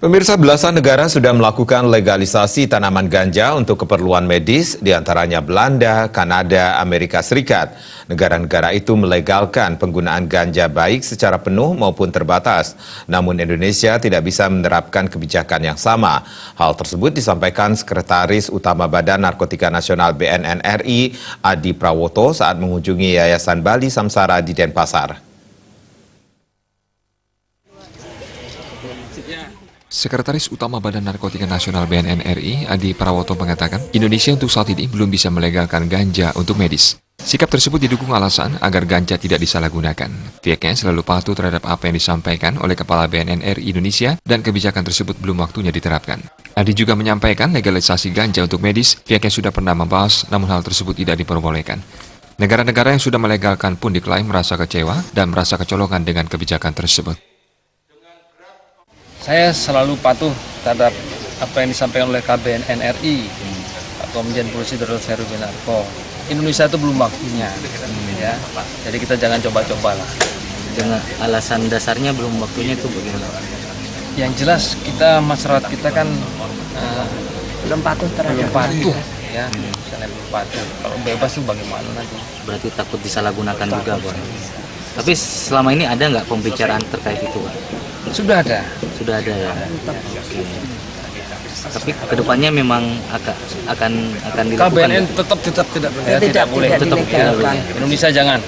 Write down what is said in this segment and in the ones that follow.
Pemirsa, belasan negara sudah melakukan legalisasi tanaman ganja untuk keperluan medis, diantaranya Belanda, Kanada, Amerika Serikat. Negara-negara itu melegalkan penggunaan ganja baik secara penuh maupun terbatas. Namun Indonesia tidak bisa menerapkan kebijakan yang sama. Hal tersebut disampaikan Sekretaris Utama Badan Narkotika Nasional BNN RI, Adi Prawoto, saat mengunjungi Yayasan Bali Samsara di Denpasar. Sekretaris Utama Badan Narkotika Nasional BNN RI, Adi Prawoto, mengatakan Indonesia untuk saat ini belum bisa melegalkan ganja untuk medis. Sikap tersebut didukung alasan agar ganja tidak disalahgunakan. Pihaknya selalu patuh terhadap apa yang disampaikan oleh Kepala BNN RI Indonesia dan kebijakan tersebut belum waktunya diterapkan. Adi juga menyampaikan legalisasi ganja untuk medis, pihaknya sudah pernah membahas, namun hal tersebut tidak diperbolehkan. Negara-negara yang sudah melegalkan pun diklaim merasa kecewa dan merasa kecolongan dengan kebijakan tersebut. Saya selalu patuh terhadap apa yang disampaikan oleh KBNN RI atau Komjen Polisi Darurat Heru Winarko. Indonesia itu belum waktunya, ya. Jadi kita jangan coba-coba lah. Dengan alasan dasarnya belum waktunya itu bagaimana? Yang jelas kita masyarakat kita kan belum patuh terhadap ya. Misalnya belum patuh. Kalau bebas itu bagaimana nanti? Berarti takut disalahgunakan juga, Pak. Tapi selama ini ada nggak pembicaraan terkait itu, Pak? Sudah ada. Sudah ada ya. Oke. Tapi kedepannya memang akan dilakukan. KBNN tetap tidak boleh. Tetap dilegalkan. Indonesia jangan.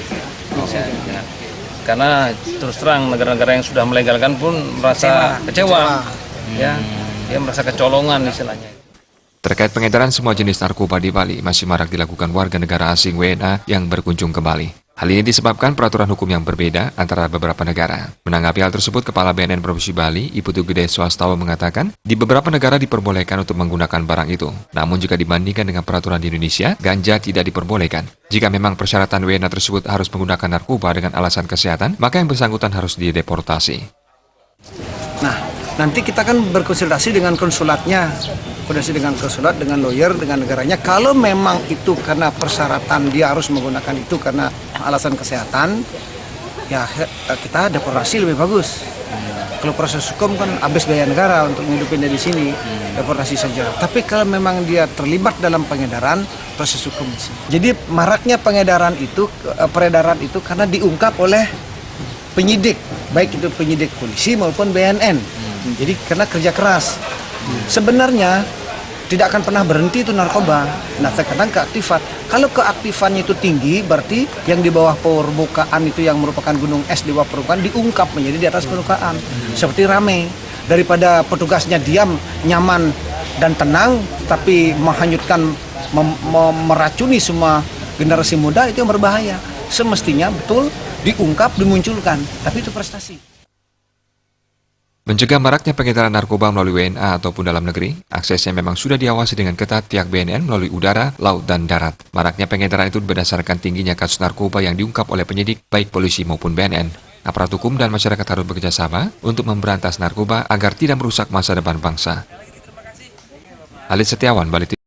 Karena terus terang negara-negara yang sudah melegalkan pun merasa kecewa. Ya, dia merasa kecolongan istilahnya. Terkait pengedaran semua jenis narkoba di Bali masih marak dilakukan warga negara asing WNA yang berkunjung ke Bali. Hal ini disebabkan peraturan hukum yang berbeda antara beberapa negara. Menanggapi hal tersebut, Kepala BNN Provinsi Bali, Ibu Tugede Swastawa, mengatakan di beberapa negara diperbolehkan untuk menggunakan barang itu. Namun jika dibandingkan dengan peraturan di Indonesia, ganja tidak diperbolehkan. Jika memang persyaratan WNA tersebut harus menggunakan narkoba dengan alasan kesehatan, maka yang bersangkutan harus dideportasi. Nah, nanti kita kan berkonsultasi dengan konsulatnya, dengan lawyer, dengan negaranya. Kalau memang itu karena persyaratan dia harus menggunakan itu karena alasan kesehatan, ya kita deportasi lebih bagus. Kalau proses hukum kan habis biaya negara untuk menghidupin dia di sini, deportasi saja. Tapi kalau memang dia terlibat dalam pengedaran, proses hukum. Jadi maraknya peredaran itu karena diungkap oleh penyidik, baik itu penyidik polisi maupun BNN. Jadi karena kerja keras. Sebenarnya tidak akan pernah berhenti itu narkoba. Nah, terkadang keaktifan. Kalau keaktifannya itu tinggi, berarti yang di bawah permukaan itu yang merupakan gunung es di bawah permukaan diungkap menjadi di atas permukaan. Seperti rame. Daripada petugasnya diam, nyaman dan tenang, tapi menghanyutkan, meracuni semua generasi muda, itu yang berbahaya. Semestinya betul diungkap, dimunculkan, tapi itu prestasi. Mencegah maraknya pengedaran narkoba melalui WNA ataupun dalam negeri, aksesnya memang sudah diawasi dengan ketat pihak BNN melalui udara, laut, dan darat. Maraknya pengedaran itu berdasarkan tingginya kasus narkoba yang diungkap oleh penyidik, baik polisi maupun BNN. Aparat hukum dan masyarakat harus bekerjasama untuk memberantas narkoba agar tidak merusak masa depan bangsa. Alit Setiawan, Bali.